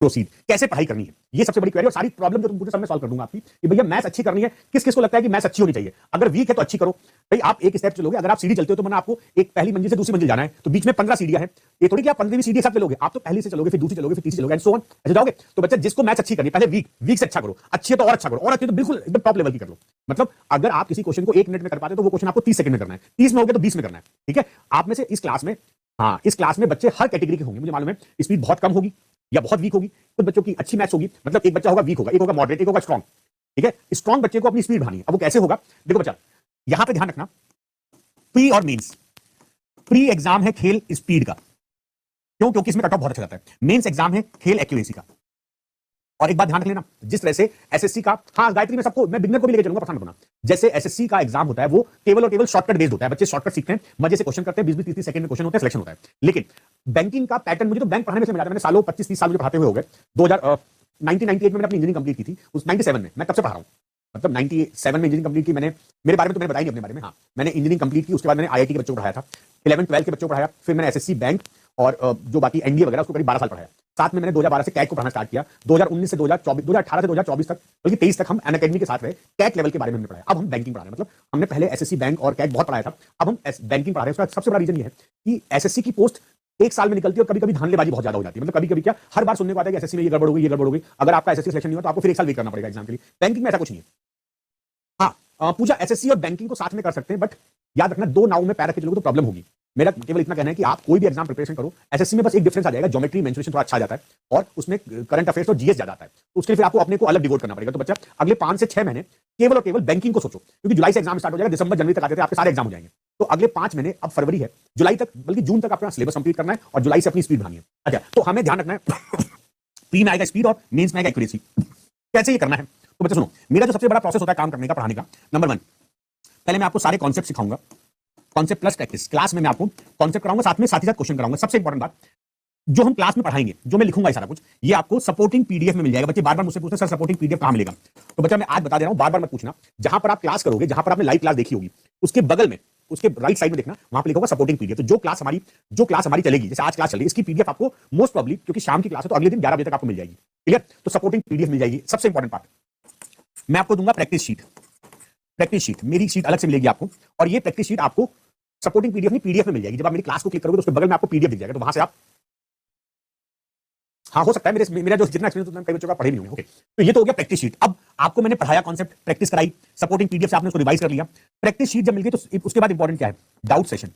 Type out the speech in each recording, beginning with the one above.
Proceed, कैसे पढ़ाई करनी है, ये सबसे बड़ी क्वेरी। और सारी प्रॉब्लम जो तुम पूछे सब मैं सॉल्व कर दूंगा आपकी कि भैया मैथ्स अच्छी करनी है, किस किस को लगता है कि मैथ्स अच्छी होनी चाहिए। अगर वीक है तो अच्छी करो भाई, आप एक स्टेप चलोगे। अगर आप सीढ़ी चलते हो तो मैंने आपको एक पहली मंजिल से दूसरी मंजिल जाना है, तो बीच में 15 सीढ़ियां हैं। ये थोड़ी कि आप 15वीं सीढ़ी साथ चलोगे, आप तो पहली से चलोगे, फिर दूसरी चलोगे, फिर तीसरी चलोगे एंड सो ऑन, ऐसे जाओगे। तो बच्चा जिसको मैथ्स अच्छी करनी है, पहले वीक वीक से अच्छा करो, अच्छी है तो और अच्छा करो, और अच्छी तो बिल्कुल एकदम टॉप लेवल की कर लो। मतलब अगर आप किसी क्वेश्चन को 1 मिनट में कर पाते हो तो वो क्वेश्चन आपको 30 सेकंड में करना है, 30 में हो गया तो 20 में करना है। ठीक है, आप में से इस क्लास में, हाँ इस क्लास में बच्चे हर कैटेगरी के होंगे, मुझे मालूम है। स्पीड बहुत कम होगी या बहुत वीक होगी, कुछ बच्चों की अच्छी मैथ्स होगी, मतलब एक बच्चा होगा वीक होगा, एक होगा मॉडरेट, एक होगा स्ट्रॉन्ग। ठीक है, स्ट्रॉन्ग बच्चे को अपनी स्पीड बढ़ानी है। अब वो कैसे होगा, देखो बच्चा यहां पे ध्यान रखना, प्री और मेंस। प्री एग्जाम है खेल स्पीड का, क्यों? क्योंकि इसमें कट ऑफ बहुत अच्छा जाता है। मेंस एग्जाम है खेल एक्यूरेसी का। और एक बात ध्यान रख लेना, जिस तरह से एसएससी का, हाँ गायत्री में सबको, मैं बिगनर को भी लेके चलूंगा, पसंद होना। जैसे एसएससी का एग्जाम होता है वो केवल और केवल शॉर्टकट बेस्ड होता है, बच्चे शॉर्टकट सीखते हैं, मजे से क्वेश्चन करते हैं, 20-20 30 सेकंड में क्वेश्चन होते हैं, सिलेक्शन होता है। लेकिन बैंकिंग का पैटर्न, मुझे तो बैंक पढ़ाने में समझ आता है, मैंने सालों 25-30 साल मुझे पढ़ाते हुए हो गए। 1998 में मैंने अपनी इंजीनियरिंग कंप्लीट की थी, उस 97 में मैं तब से पढ़ा रहा हूं। मतलब 97 में इंजीनियरिंग कंप्लीट की मैंने, मेरे बारे में तो मैंने बताया नहीं अपने बारे में। हाँ मैंने इंजीनियरिंग कंप्लीट की, उसके बाद मैंने आईआईटी के बच्चों को पढ़ाया था, 11-12 के बच्चों को पढ़ाया, फिर मैंने एसएससी बैंक और जो बाकी एनडीए वगैरह उसको करीब 12 साल पढ़ाया। साथ में मैंने 2012 से कैट को पढ़ाना स्टार्ट किया, 2019 से 2024, 2018 से 2024 तक, बल्कि 23 तक हम अनअकैडमी के साथ रहे, कैट लेवल के बारे में हमने पढ़ाया। अब हम बैंकिंग पढ़ा रहे हैं, मतलब हमने पहले एसएससी बैंक और कैट बहुत पढ़ाया था, अब हम बैंकिंग पढ़ा रहे हैं। उसका सबसे बड़ा रीजन ये है कि एसएससी की पोस्ट एक साल में निकलती है और कभी-कभी धांधलेबाजी बहुत ज्यादा हो जाती है। मतलब कभी-कभी क्या, हर बार सुनने को आता है कि एसएससी में ये गड़बड़ होगी, ये गड़बड़ होगी। अगर आपका एसएससी सिलेक्शन नहीं हुआ तो आपको फिर एक साल वेट करना पड़ेगा एग्जाम के लिए। बैंकिंग में ऐसा कुछ नहीं है। हाँ पूजा एसएससी और बैंकिंग को साथ में कर सकते हैं, बट याद रखना दो नाव में पैर रख के चलोगे तो प्रॉब्लम होगी। मेरा केवल इतना कहना है कि आप कोई भी एग्जाम प्रिपरेशन करो, एसएससी में बस एक डिफरेंस आ जाएगा, ज्योमेट्री मेंसुरेशन थोड़ा अच्छा आ जाता है और उसमें करंट अफेयर्स और जीएस ज्यादा आता है, तो उसके लिए फिर आपको अपने को अलग डिवोट करना पड़ेगा। तो बच्चा अगले 5 से 6 महीने केवल और केवल बैंकिंग को सोचो, क्योंकि जुलाई से एग्जाम स्टार्ट हो जाएगा, दिसंबर जनवरी तक आते थे आपके सारे एग्जाम हो जाएंगे। तो अगले 5 महीने, अब फरवरी है, जुलाई तक बल्कि जून तक अपना सिलेबस कंप्लीट करना है और जुलाई से अपनी स्पीड बढ़ानी है। अच्छा, तो हमें ध्यान रखना है प्री में आएगा स्पीड और मेंस में आएगा एक्यूरेसी। कैसे ये करना है, तो बच्चा सुनो, मेरा जो सबसे बड़ा प्रोसेस होता है काम करने का, पढ़ाने का, नंबर 1, पहले मैं आपको सारे कॉन्सेप्ट सिखाऊंगा, कॉन्सेप्ट प्लस प्रैक्टिस। क्लास में मैं आपको कॉन्सेप्ट कराऊंगा, साथ में क्वेश्चन कराऊंगा। सबसे इंपॉर्टेंट बात, जो हम क्लास में पढ़ाएंगे, जो मैं लिखूंगा सारा कुछ, ये आपको सपोर्टिंग पीडीएफ में मिल जाएगा। बच्चे बार-बार मुझसे पूछते हैं सर सपोर्टिंग पीडीएफ कहां मिलेगा, तो बच्चा मैं आज बता दे रहा हूं, बार-बार मत पूछना। जहां पर आप क्लास करोगे, जहां पर आपने लाइव क्लास देखी होगी, उसके बगल में, उसके राइट साइड में देखना, वहां पे लिखा होगा सपोर्टिंग पीडीएफ। तो जो क्लास हमारी चलेगी, जैसे आज क्लास चल रही है, इसकी पीडीएफ आपको मोस्ट प्रोबब्ली, क्योंकि शाम की क्लास है तो अगले दिन 11 बजे तक आपको मिल जाएगी। क्लियर? तो सपोर्टिंग पीडीएफ मिल जाएगी। सबसे इंपॉर्टेंट पार्ट, मैं आपको दूंगा प्रैक्टिस शीट। प्रैक्टिस शीट मेरी शीट अलग से मिलेगी आपको, और ये प्रैक्टिस शीट आपको सपोर्टिंग पीडीएफ नहीं पीडीएफ में मिल जाएगी। जब आप मेरी क्लास को क्लिक करोगे तो उसके बगल में आपको पीडीएफ दिख जाएगा, तो वहां से आप, हाँ हो सकता है मेरा जो जितना एक्सपीरियंस उतना कई बच्चों का पढ़े नहीं होंगे। ओके, तो ये तो हो गया प्रैक्टिस शीट। अब आपको मैंने पढ़ाया कॉन्सेप्ट, प्रैक्टिस कराई, सपोर्टिंग पीडीएफ से आपने उसको रिवाइज कर लिया। प्रैक्टिस शीट जब मिल गई तो उसके बाद इंपॉर्टेंट क्या है, डाउट सेशन।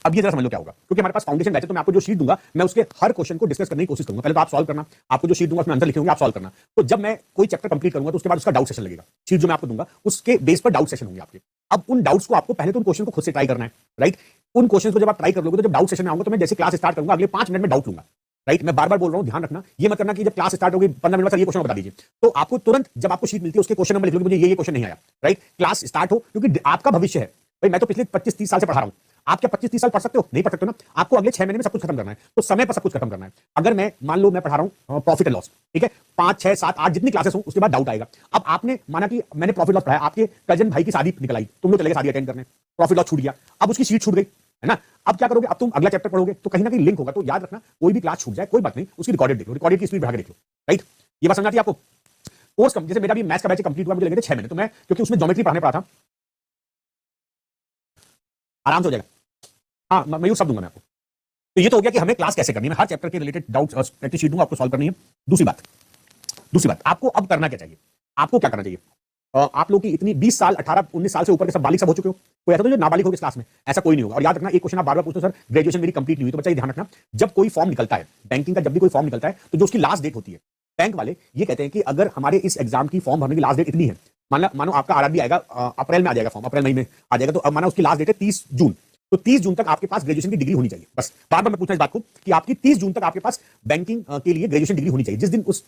अब ये जरा समझ लो क्या होगा, क्योंकि हमारे पास फाउंडेशन बैच है, तो मैं आपको जो शीट दूंगा मैं उसके हर क्वेश्चन को डिस्कस करने की कोशिश करूंगा। पहले तो आप सॉल्व करना, आपको जो शीट दूंगा उसमें आंसर लिखे होंगे, आप सॉल्व करना। तो जब मैं कोई चैप्टर कंप्लीट करूंगा तो उसके बाद उसका डाउट सेशन लगेगा। शीट जो मैं आपको दूंगा उसके बेस पर डाउट सेशन होंगे आपके। अब उन डाउट्स को आपको पहले तो उन क्वेश्चन को खुद से ट्राई करना है, राइट। उन क्वेश्चन को जब आप ट्राई कर लोगे तो जब डाउट सेशन में आऊंगा तो मैं जैसे क्लास स्टार्ट करूंगा अगले 5 मिनट में डाउट लूंगा, राइट। मैं बार बार बोल रहा हूं, ध्यान रखना, ये मत करना कि जब क्लास स्टार्ट होगी 15 मिनट बाद ये क्वेश्चन बता दीजिए। तो आपको तुरंत जब आपको शीट मिलती है उसके क्वेश्चन नंबर लिख लो, मुझे ये क्वेश्चन नहीं आया, राइट। क्लास स्टार्ट हो, क्योंकि आपका भविष्य है भाई। मैं तो पिछले 25-30 साल से पढ़ा रहा हूं, आप क्या 25-30 साल पढ़ सकते हो? नहीं पढ़ सकते ना। आपको अगले 6 महीने में सब कुछ खत्म करना है, तो समय पर सब कुछ खत्म करना है। अगर मैं मान लो मैं पढ़ा रहा हूं प्रॉफिट एंड लॉस, ठीक है, 5, 6, 7, 8 जितनी क्लासेस हो, उसके बाद डाउट आएगा। अब आपने माना कि मैंने प्रॉफिट लॉस पढ़ाया, आपके कजन भाई की शादी निकल आई, तुम लोग चले गए शादी अटेंड करने, प्रॉफिट लॉस छूट गया, अब उसकी शीट छूट गई, है ना। अब क्या करोगे, अब तुम अगला चैप्टर पढ़ोगे तो कहीं ना कहीं लिंक होगा। तो याद रखना, कोई भी क्लास छूट जाए कोई बात नहीं, उसकी रिकॉर्डेड देख लो, रिकॉर्डेड की स्पीड बढ़ा के देख लो, राइट। ये बात समझ आती है आपको? कोर्स कम, जैसे मेरा भी मैथ्स का बैच कंप्लीट हुआ, मुझे लगे थे 6 महीने, तो मैं क्योंकि उसमें ज्योमेट्री पढ़ाने पड़ा था, आराम से हो जाएगा। हाँ मैं यूं सब दूंगा मैं आपको। तो ये तो हो गया कि हमें क्लास कैसे करनी है, मैं हर चैप्टर के रिलेटेड डाउट्स और प्रैक्टिस शीट दूंगा, आपको सॉल्व करनी है। दूसरी बात आपको अब करना क्या चाहिए, आपको क्या करना चाहिए। आप लोग की इतनी 20 साल 18-19 साल से ऊपर के सब बालिग सब हो चुके हो, कोई ऐसा तो जो नाबालिग हो इस क्लास में, ऐसा कोई नहीं होगा। और याद रखना, एक क्वेश्चन आप बार बार पूछते हो सर ग्रेजुएशन मेरी कंप्लीट नहीं हुई, तो बच्चा ये ध्यान रखना, जब कोई फॉर्म निकलता है बैंकिंग का, जब भी कोई फॉर्म निकलता है तो जो उसकी लास्ट डेट होती है, बैंक वाले ये कहते हैं कि अगर हमारे इस एग्जाम की फॉर्म भरने की लास्ट डेट इतनी है, मानो आपका आरआरबी आएगा अप्रैल में आ जाएगा फॉर्म, अप्रैल मई में आ जाएगा, तो अब माना उसकी लास्ट डेट है 30 जून, तो 30 जून तक आपके पास ग्रेजुएशन की डिग्री होनी चाहिए। बस बार बार मैं पूछना इस बात को कि आपकी 30 जून तक आपके पास बैंकिंग के लिए ग्रेजुएशन डिग्री होनी चाहिए। जिस दिन उस,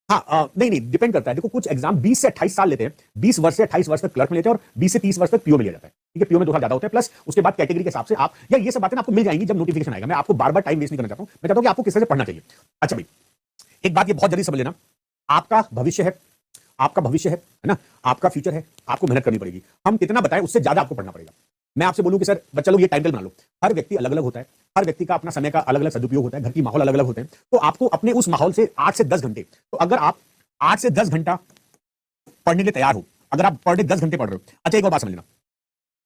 हाँ नहीं डिपेंड करता है। देखो कुछ एग्जाम 20 से 28 साल लेते हैं, 20 वर्ष से 28 वर्ष तक क्लर्क में लेते हैं और 20 से 30 वर्ष तक पीओ में लिया जाता है, ठीक है। पीओ में 2 साल ज्यादा होता है, प्लस उसके बाद कैटेगरी के हिसाब से आप, या ये सब बातें आपको मिल जाएंगी जब नोटिफिकेशन आएगा। मैं आपको बार बार टाइम वेस्ट नहीं करना चाहता हूं, मैं चाहता हूं कि आपको किस तरह से पढ़ना चाहिए। अच्छा भाई, एक बात ये बहुत जल्दी समझ लेना, आपका भविष्य है, आपका भविष्य है ना, आपका फ्यूचर है, आपको मेहनत करनी पड़ेगी। हम कितना बताएं उससे ज्यादा आपको पढ़ना पड़ेगा। मैं आपसे बोलूं कि सर बच्चा लोग ये टाइम टेबल बना लो, हर व्यक्ति अलग अलग होता है, हर व्यक्ति का अपना समय का अलग अलग सदुपयोग होता है, घर की माहौल अलग अलग होते हैं, तो आपको अपने उस माहौल से 8 से 10 घंटे, तो अगर आप 8 से 10 घंटा पढ़ने के लिए तैयार हो, अगर आप पर डे 10 घंटे पढ़ रहे हो, अच्छा एक और बात समझ लेना,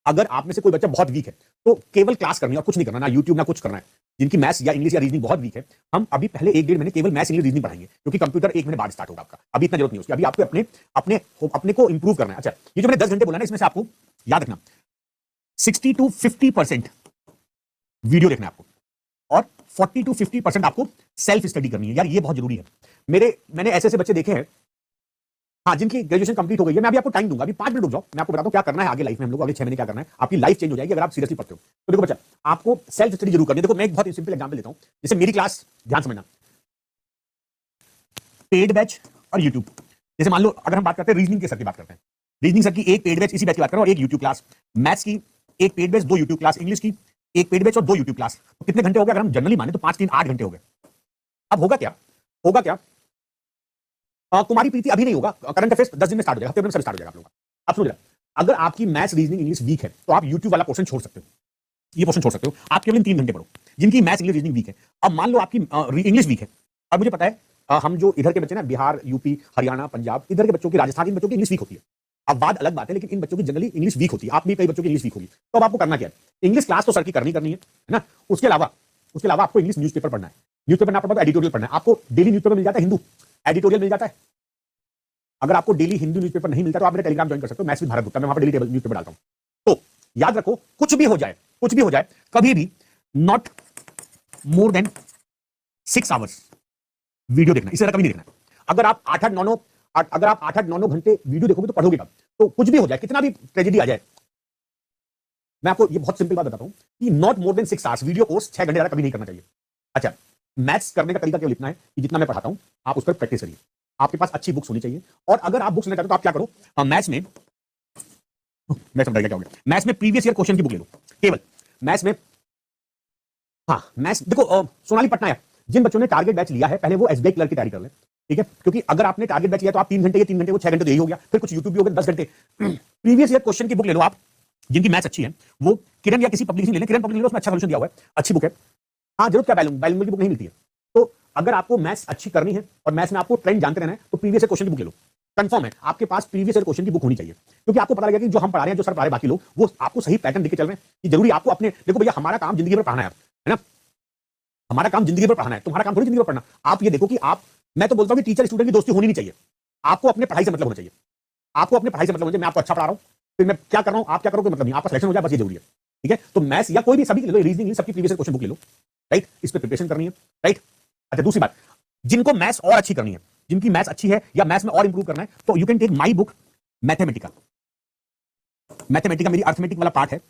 अगर आप में से कोई बच्चा बहुत वीक है तो केवल क्लास करनी है और कुछ नहीं करना, ना यूट्यूब ना कुछ करना है। जिनकी मैथ्स या इंग्लिश या रीजनिंग बहुत वीक है, हम अभी पहले 1-1.5 महीने केवल मैथ्स इंग्लिश रीजनिंग पढ़ाएंगे, क्योंकि कंप्यूटर 1 महीने बाद स्टार्ट होगा आपका, अभी इतना जरूरत नहीं है उसकी, अभी आपको अपने अपने अपने को इंप्रूव करना है। अच्छा, ये जो मैंने 10 घंटे बोला ना, इसमें से आपको याद रखना 60 to 50% वीडियो देखना है आपको, और 40 to 50% आपको सेल्फ स्टडी करनी है। यार ये बहुत जरूरी है। मैंने ऐसे ऐसे बच्चे देखे हैं, हाँ, जिनकी ग्रेजुएशन कंप्लीट हो गई है। मैं अभी आपको टाइम दूंगा, अभी 5 मिनट रुक जाओ, मैं आपको बताता हूं क्या करना है आगे लाइफ में। हम लोग अगले 6 महीने क्या करना है, आपकी लाइफ चेंज हो जाएगी अगर आप सीरियसली पढ़ते हो। तो देखो बच्चा, आपको सेल्फ स्टडी जरूर करनी है। देखो मैं एक बहुत सिंपल एग्जांपल देता हूं, जैसे मेरी क्लास, ध्यान समझना, पेड बैच और यूट्यूब। जैसे मान लो अगर हम बात करते हैं रीजनिंग के सर की बात करते हैं, रीजनिंग सर की एक पेड बैच इसी बैच की बात करें और एक यूट्यूब क्लास, मैथ्स की एक paid batch 2 YouTube class, English की एक पेड बैच और 2 यूट्यूब क्लास, तो कितने घंटे हो गए? अगर हम जनरली माने तो 5 3 8 घंटे हो गए। अब होगा क्या, होगा क्या, तुम्हारी प्रीति अभी नहीं होगा, करंट अफेयर्स 10 दिन में स्टार्ट हो जाएगा, हफ्ते में सब स्टार्ट हो जाएगा आप लोगों का। अब सुन रहे, अगर आपकी मैथ्स रीजनिंग इंग्लिश वीक है तो आप यूट्यूब वाला पोर्शन छोड़ सकते हो, ये पोर्शन छोड़ सकते हो, आप केवल 3 घंटे पढ़ो। जिनकी मैथ्स इंग्लिश रीजनिंग वीक है, अब मान लो आपकी इंग्लिश वीक है, अब मुझे पता है हम जो इधर के बच्चे ना, बिहार यूपी हरियाणा पंजाब, इधर के बच्चों की, राजस्थान, इन बच्चों की इंग्लिश वीक होती है। अब बात अलग बात है, लेकिन इन बच्चों की जनरली इंग्लिश वीक होती है, आप भी कई बच्चों की इंग्लिश वीक होगी। तो अब आपको करना क्या है, इंग्लिश क्लास तो सर की करनी है ना, उसके अलावा आपको इंग्लिश न्यूज़पेपर पढ़ना है। न्यूज़पेपर ना पढ़ना तो एडिटोरियल पढ़ना है। आपको डेली न्यूज़पेपर मिल जाता है, हिंदू एडिटोरियल मिल जाता है। अगर आपको डेली हिंदू न्यूज़पेपर नहीं मिलता तो आप मेरा टेलीग्राम ज्वाइन कर सकते हो, मैथ्स विद भारत गुप्ता, मैं वहां पर डेली न्यूज़पेपर डालता हूं। तो याद रखो, कुछ भी हो जाए, कभी भी not more than 6 hours video देखना, इससे कभी नहीं देखना। अगर आप 8-8 घंटे वीडियो देखोगे तो पढ़ोगे कब? तो कुछ भी हो जाए, कितना भी ट्रेजेडी आ जाए, मैं आपको ये बहुत सिंपल बात बताता हूं कि not more than 6 hours video course 6 घंटे ज्यादा कभी नहीं करना चाहिए। अच्छा, मैथ्स करने का तरीका केवल इतना है कि जितना मैं पढ़ाता हूं आप उस पर प्रैक्टिस करिए। आपके पास अच्छी बुक्स होनी चाहिए, और अगर आप बुक्स लेना चाहते हो तो आप क्या करो, मैथ्स में, मैं समझाएगा क्या हो गया, मैथ्स में प्रीवियस ईयर क्वेश्चन की बुक ले लो केवल। मैथ्स में, हाँ मैथ्स देखो, सोनाली पटनायक, जिन बच्चों ने टारगेट बैच लिया है पहले वो एसबीआई क्लर्क की तैयारी कर ले, ठीक है? क्योंकि अगर आपने टारगेट बैच लिया तो आप 3 घंटे, ये 3 घंटे, वो 6 घंटे तो यही हो गया, फिर कुछ यूट्यूब भी हो गया 10 घंटे। प्रीवियस ईयर क्वेश्चन की बुक ले लो आप, जिनकी मैथ्स अच्छी है, वो किरण या किसी पब्लिकेशन ले लें, किरण पब्लिकेशन ले लो, उसमें अच्छा सॉल्यूशन दिया हुआ है, अच्छी बुक है। हाँ, जरूरत क्या, बैलून की बुक नहीं मिलती है। तो अगर आपको मैथ्स अच्छी करनी है और मैथ्स में आपको ट्रेंड जानते रहना है तो प्रीवियस ईयर क्वेश्चन की बुक ले लो। कंफर्म है आपके पास प्रीवियस ईयर क्वेश्चन की बुक होनी चाहिए, क्योंकि आपको पता लगेगा कि जो हम पढ़ा रहे हैं, जो सर पढ़ा रहे बाकी लोग, वो आपको सही पैटर्न देके चल रहे हैं कि जरूरी आपको अपने, देखो भैया हमारा काम जिंदगी भर पढ़ाना है ना, हमारा काम जिंदगी भर पढ़ाना है, तुम्हारा काम थोड़ी जिंदगी भर पढ़ना। आप ये देखो कि आप, मैं तो बोलता हूं कि टीचर स्टूडेंट की दोस्ती होनी नहीं चाहिए, आपको अपने पढ़ाई से मतलब होना चाहिए, आपको अपने पढ़ाई से मतलब होना चाहिए। मैं आपको अच्छा पढ़ा रहा हूं, फिर मैं क्या कर रहा हूं, आप क्या करोगे मतलब नहीं, आपका सिलेक्शन हो जाए, बस ये जरूरी है, ठीक है? तो मैथ्स या कोई भी, सभी ले लो, रीजनिंग, सबकी प्रीवियस क्वेश्चन बुक ले लो, राइट? इस पर प्रिपरेशन करनी है, राइट? अच्छा, दूसरी बात, जिनको मैथ्स और अच्छी करनी है, जिनकी मैथ्स अच्छी है या मैथ्स में और इंप्रूव करना है, तो you can take my book Mathematica. Mathematica मेरी अर्थमेटिक वाला पार्ट है,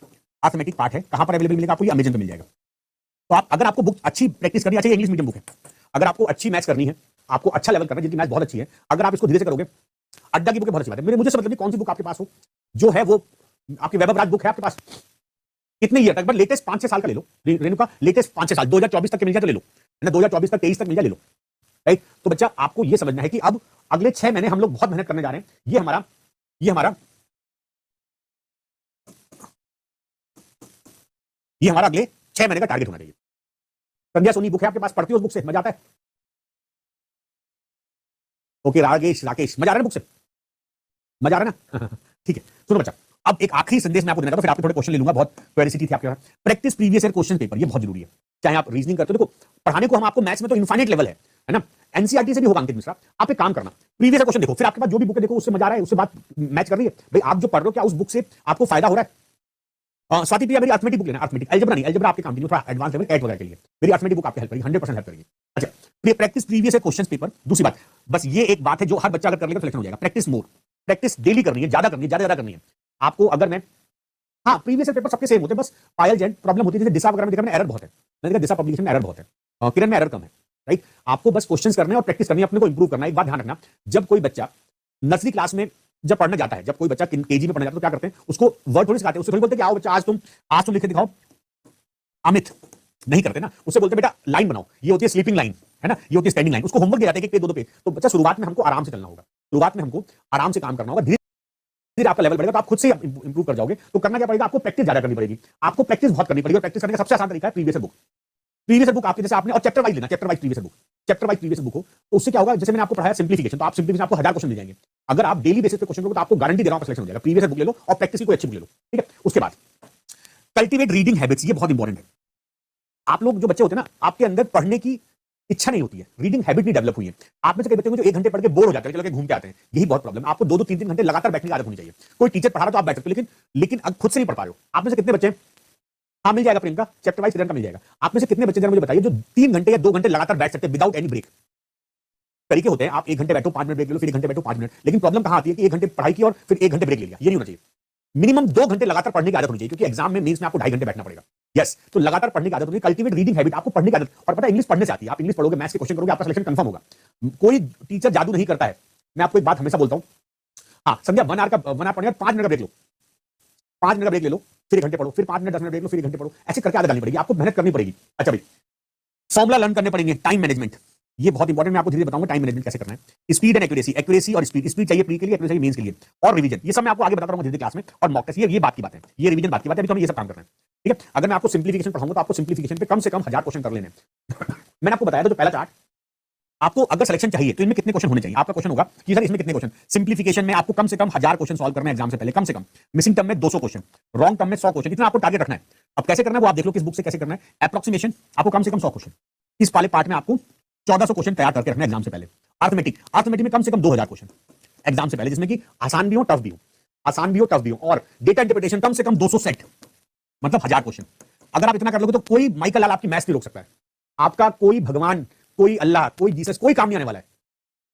अर्थमेटिक पार्ट है। कहां पर अवेलेबल मिलेगा आपको? ये अमेजन पे मिल जाएगा। तो आप, अगर आपको बुक अच्छी प्रैक्टिस करनी है, इंग्लिश मीडियम बुक है, अगर आपको अच्छी मैथ्स करनी है, आपको अच्छा लेवल करना है, जिनकी मैथ्स बहुत अच्छी है, अगर आप इसको धीरे से करोगे, अड्डा की बुक बहुत अच्छी बात है। मुझे से मतलब नहीं कौन सी बुक आपके पास हो, जो है वो आपकी वैभव राज बुक है आपके पास, कितने ईयर तक, बट लेटेस्ट 5-6 साल का ले लो, रेणुका लेटेस्ट 5-6 साल, 2024 तक के मिल जाए तो ले लो, है ना, 2024 तक 23 तक मिल जाए ले लो, राइट? तो बच्चा आपको ये समझना है कि अब अगले 6 महीने हम लोग बहुत मेहनत करने जा रहे हैं। ये हमारा अगले 6 महीने का टारगेट होना चाहिए। संध्या सोनी बुक है आपके पास, पढ़ती हो उस बुक से, मजा आता है? ओके, राकेश, मजा आ रहा है बुक से, मजा आ रहा है ना? ठीक है, सुनो बच्चा, अब एक आखिरी संदेश मैं आपको देना चाहता हूं, फिर आपके थोड़े क्वेश्चन ले लूंगा, बहुत क्यूरियोसिटी थी आपके पास। Practice previous year question paper, ये बहुत जरूरी है, चाहे आप रीजनिंग करते हो। देखो, पढ़ाने को हम आपको मैथ्स में तो इनफाइनाइट लेवल है ना, एनसीईआरटी से भी होगा अंकित मिश्रा। आप एक काम करना, प्रीवियस ईयर क्वेश्चन देखो, फिर आपके पास जो भी बुक देखो उससे मजा आ रहा है, उससे बात मैच कर रही है, भाई आप जो पढ़ रहे हो क्या उस बुक से आपको फायदा हो रहा है? स्वाति प्रिया, मेरी अर्थमेटिक बुक लेना, अर्थमेटिक, अलजेब्रा नहीं, अलजेब्रा आपके काम नहीं, थोड़ा एडवांस लेवल 8 वगैरह के लिए मेरी अर्थमेटिक बुक आपकी हेल्प करेगी, 100% हेल्प करेगी। अच्छा, practice previous year question paper. दूसरी बात, बस ये एक बात है जो हर बच्चा अगर कर लेगा सिलेक्शन हो जाएगा, प्रैक्टिस मोर, प्रैक्टिस डेली करनी है, ज्यादा करनी है, ज्यादा करनी है आपको। अगर मैं, हाँ, प्रीवियस ईयर पेपर सबके सेम होते हैं, बस पायल जैन प्रॉब्लम होती है, जैसे दिशा वगैरह में देखा मैंने एरर बहुत है, मैंने देखा दिशा पब्लिकेशन में एरर बहुत है, किरण में एरर कम है, राइट? आपको बस क्वेश्चंस करने और प्रैक्टिस करनी है, अपने को इंप्रूव करना है। एक बात ध्यान रखना, जब कोई बच्चा नर्सरी क्लास में जब पढ़ने जाता है, जब कोई बच्चा केजी में पढ़ने जाता है तो क्या करते हैं, उसको वर्ड थोड़ी सिखाते हैं, उससे थोड़ी बोलते हैं कि आओ बच्चा आज तुम लिख के दिखाओ अमित, नहीं करते ना, उससे बोलते बेटा लाइन बनाओ, ये होती है स्लीपिंग लाइन, है ना, ये होती है स्टैंडिंग लाइन। उसको होमवर्क दिया जाता है कि 1 पेज 2 पेज। तो बच्चा शुरुआत में हमको आराम से चलना होगा, शुरुआत में हमको आराम से काम करना होगा, धीरे धीरे आपका लेवल बढ़ेगा तो आप खुद से इंप्रूव कर जाओगे। तो करना क्या पड़ेगा, आपको प्रैक्टिस ज्यादा करनी पड़ेगी, आपको प्रैक्टिस बहुत करनी पड़ेगी, और प्रैक्टिस करने का सबसे आसान तरीका है प्रीवियस बुक। प्रीवियस बुक आपके जैसे आपने, और चैप्टर वाइज लेना, chapter wise previous book, chapter wise previous book हो तो उससे क्या होगा, जैसे मैंने आपको पढ़ाया सिंप्लीफिकेशन, तो आप सिंप्लीफिकेशन आपको 1000 क्वेश्चन मिल जाएंगे। अगर आप डेली बेसिस पे क्वेश्चन करोगे तो आपको गारंटी दे रहा हूं सिलेक्शन हो जाएगा। प्रीवियस बुक ले लो और प्रैक्टिस की कोई अच्छी बुक ले लो, ठीक है। उसके बाद कल्टीवेट रीडिंग हैबिट्स, ये बहुत इंपॉर्टेंट है। आप लोग जो बच्चे होते हैं ना, आपके अंदर पढ़ने की इच्छा नहीं होती है, रीडिंग हैबिट नहीं डेवलप हुई है। आप में से कई बच्चे होंगे जो 1 घंटे पढ़ के बोर हो जाते हैं, चलो के घूम के आते हैं, यही बहुत प्रॉब्लम है। आपको 2-2 3-3 घंटे लगातार बैठने की आदत होनी चाहिए। कोई टीचर पढ़ा रहा तो आप बैठ सकते हो, लेकिन अब खुद से नहीं पढ़ पा रहे हो। आप में से कितने बच्चे, हाँ मिल जाएगा प्रियंका, चैप्टर वाइज का मिल जाएगा। आप में से कितने बच्चे जरा मुझे बताइए जो 3 घंटे या 2 घंटे लगातार बैठ सकते हैं विदाउट एनी ब्रेक? तरीके होते हैं, आप 1 घंटे बैठो, 5 मिनट ब्रेक ले लो, फिर 1 घंटे बैठो 5 मिनट। लेकिन प्रॉब्लम कहां आती है कि 1 घंटे पढ़ाई की और फिर 1 घंटे ब्रेक ले लिया, ये नहीं होना चाहिए। मिनिमम 2 घंटे लगातार पढ़ने की आदत होनी चाहिए, क्योंकि एग्जाम में मेंस में आपको 2.5 घंटे बैठना पड़ेगा। यस, तो लगातार पढ़ने की आदत होनी, कल्टीवेट रीडिंग हैबिट, आपको पढ़ने की आदत। और पता है इंग्लिश पढ़ने से आती है, आप इंग्लिश पढ़ोगे, मैथ्स के क्वेश्चन करोगे, आपका सिलेक्शन कंफर्म होगा। कोई टीचर जादू नहीं करता है। मैं आपको एक बात हमेशा बोलता हूं, हाँ संध्या 1 आवर पढ़ने 5 मिनट का ब्रेक लो, 5 मिनट का ब्रेक ले लो, फिर 1 घंटे पढ़ो, फिर 5 मिनट 10 मिनट ब्रेक लो, फिर 1 घंटे पढ़ो, ऐसे करके आदत डालनी पड़ेगी, आपको मेहनत करनी पड़ेगी। अच्छा भाई, फॉर्मुला लर्न करने पड़ेंगे, टाइम मैनेजमेंट, ये बहुत इंपॉर्टेंट, मैं आपको धीरे बताऊंगा टाइम मैनेजमेंट कैसे करना है। स्पीड एंड एक्यूरेसी, एक्यूरेसी और स्पीड, स्पीड चाहिए प्री के लिए, एक्यूरेसी चाहिए मेंस के लिए, और रिवीजन, ये सब मैं आपको आगे बताता रहूंगा धीरे क्लास में। और मॉक टेस्ट, ये बात की बात है, ये रिवीजन बात की बात है, अभी तो हमें ये सब काम करना है, ठीक है। अगर मैं आपको सिंप्लीफिकेशन पढ़ाऊंगा तो आपको सिंप्लीफिकेशन पे कम से कम 1000 क्वेश्चन कर लेने हैं। मैंने आपको बताया था जो पहला चार्ट, आपको अगर सिलेक्शन चाहिए तो इनमें कितने क्वेश्चन होने चाहिए। आपका क्वेश्चन होगा कि सर इसमें कितने क्वेश्चन, सिंप्लीफिकेशन में आपको कम से कम 1000 क्वेश्चन सॉल्व करना है एग्जाम से पहले, कम से कम। मिसिंग टर्म में 200 क्वेश्चन, रॉन्ग टर्म में 100 क्वेश्चन, इतना आपको टारगेट रखना है। अब कैसे करना है वो आप देख लो, किस बुक से कैसे करना है। अप्रोक्सीमेशन, आपको कम से कम 100 क्वेश्चन, इस वाले पार्ट में आपको 1400 क्वेश्चन तैयार करके रखना है एग्जाम से पहले। अर्थमेटिक, अर्थमेटिक में कम से कम 2000 क्वेश्चन एग्जाम से पहले, जिसमें कि आसान भी हो टफ भी हो, आसान भी हो टफ भी हो। और डेटा इंटरप्रिटेशन कम से कम 200 सेट, मतलब 1000 क्वेश्चन। अगर आप इतना कर लोगे तो कोई माइकल लाल आपकी मैथ्स नहीं रोक सकता है, आपका कोई भगवान, कोई अल्लाह, कोई जीसस, कोई काम नहीं आने वाला है।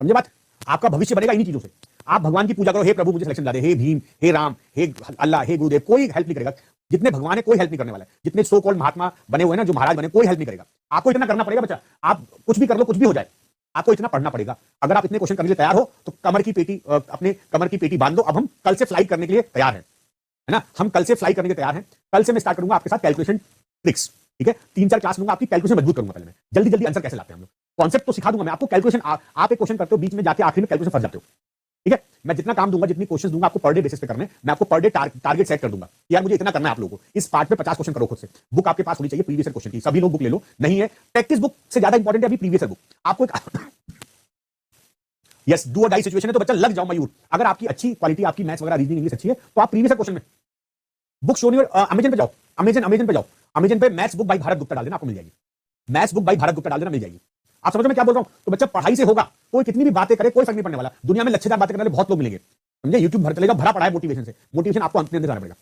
समझे बात? आपका भविष्य बनेगा इन्हीं चीजों से। आप भगवान की पूजा करो, हे प्रभु मुझे सिलेक्शन ला दे, हे भीम, हे राम, हे अल्लाह, हे गुरुदेव, कोई हेल्प नहीं करेगा। जितने भगवान है कोई हेल्प नहीं करने वाला है, जितने सो कॉल्ड महात्मा बने हुए हैं ना, जो महाराज बने, कोई हेल्प नहीं करेगा। आपको इतना करना पड़ेगा बच्चा, आप कुछ भी कर लो, कुछ भी हो जाए, आपको इतना पढ़ना पड़ेगा। अगर आप इतने क्वेश्चन करने के लिए तैयार हो तो कमर की पेटी, अपने कमर की पेटी बांध लो। अब हम कल से फ्लाई करने के लिए तैयार हैं, है ना, हम कल से फ्लाई करने के लिए तैयार हैं। कल से मैं स्टार्ट करूंगा आपके साथ कैलकुलेशन ट्रिक्स, ठीक है। 3-4 क्लास लूंगा, आपकी कैलकुलेशन मजबूत करूंगा। पहले मैं जल्दी जल्दी आंसर कैसे लाते हैं हम लोग, कॉन्सेप्ट तो सिखा दूंगा मैं आपको। कैलकुलेशन आप एक क्वेश्चन करते हो, बीच में जाके आखिर में कैलकुलेशन फंस जाते हो, ठीक है। मैं जितना काम दूंगा, जितनी क्वेश्चन दूंगा आपको पर डे बेसिस पे करने, मैं आपको पर डे टारगेट सेट कर दूंगा। यार मुझे इतना करना है आप लोगों को, इस पार्ट पे 50 क्वेश्चन करो खुद से। बुक आपके पास होनी चाहिए प्रीवियस क्वेश्चन की, सभी लोग बुक ले लो, नहीं है प्रैक्टिस बुक से ज्यादा इंपॉर्टेंट है अभी प्रीवियस बुक। आपको यस, डू और डाई सिचुएशन है तो बच्चा लग जाओ मयूर। अगर आपकी अच्छी क्वालिटी, आपकी मैथ्स वगैरह रीजनिंग इंग्लिश अच्छी है तो आप प्रीवियस क्वेश्चन में बुक शो नहीं, अमेजन पे जाओ, अमेजन पे जाओ, अमेजन पे maths book by Bharat Gupta डाल देना, आपको मिल जाएगी। Maths book by Bharat Gupta डाल देना, मिल जाएगी। आप समझो मैं क्या बोल रहा हूं? तो बच्चा पढ़ाई से होगा, कोई कितनी भी बातें करे कोई फर्क नहीं पड़ने वाला। दुनिया में लच्छेदार बातें करने वाले बहुत लोग मिलेंगे, समझे। यूट्यूब भर चलेगा, भरा पड़ा है मोटिवेशन से। मोटिवेशन आपको अंदर जाना पड़ेगा।